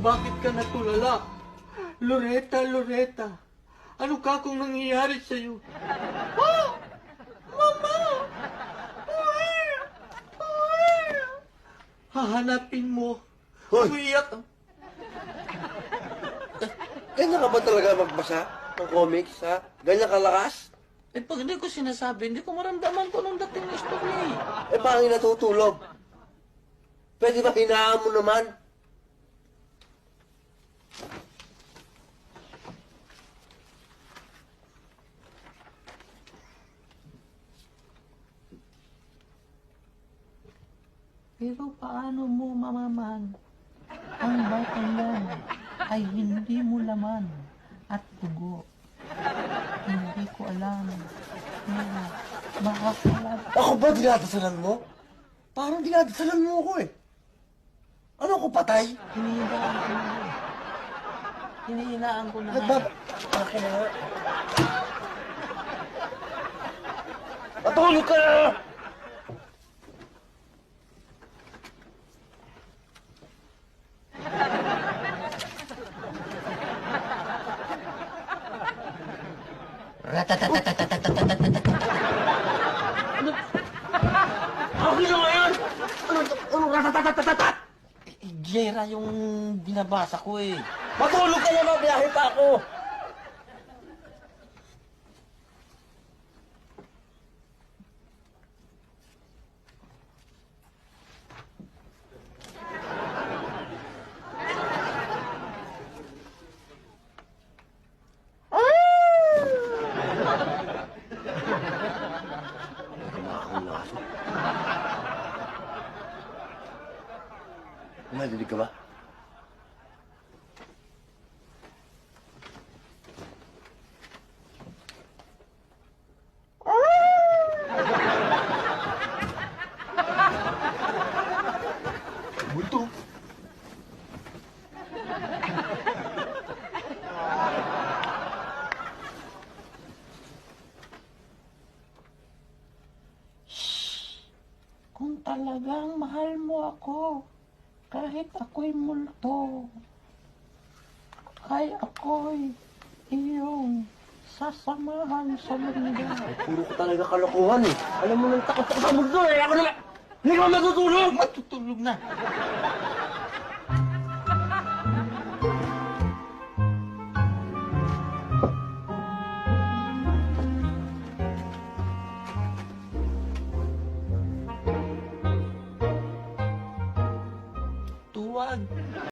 Bakit ka natulala? Loretta, Loretta, ano ka kung nangyayari sa'yo? Oh! Mama! Hahanapin mo. Hoy! Umiyak. Ganyan ka ba talaga magbasa ng comics, ha? Ganyan kalakas? Eh, pag hindi ko sinasabi, hindi ko maramdaman kung anong dating ng istorya eh. Eh, paano natutulog? Pwede ba hinaan mo naman? Pero paano mo mamaman? Ang batang yan ay hindi mo laman at dugo. Hindi ko alam. Pero makakalab. Ako ba dinadasalan mo? Parang dinadasalan mo ako eh. Ano ako, patay? Hinihinaan ko na. Hinihinaan ko na. Akin na nga. Matulog ka na! Akin na nga yan! Ano ratatatatat? Jera yung binabasa ko eh. Matulog ka na, biyahe pa ako! Nadidig ka ba? Bulto. Kung talagang mahal mo ako, kahit ako'y multo, ay ako'y iyong sasamahan sa mundo. Puro ko talaga kalokohan eh. Alam mo nang takot ako sa mundo eh. Ako naman, hindi ka matutulog! Matutulog na.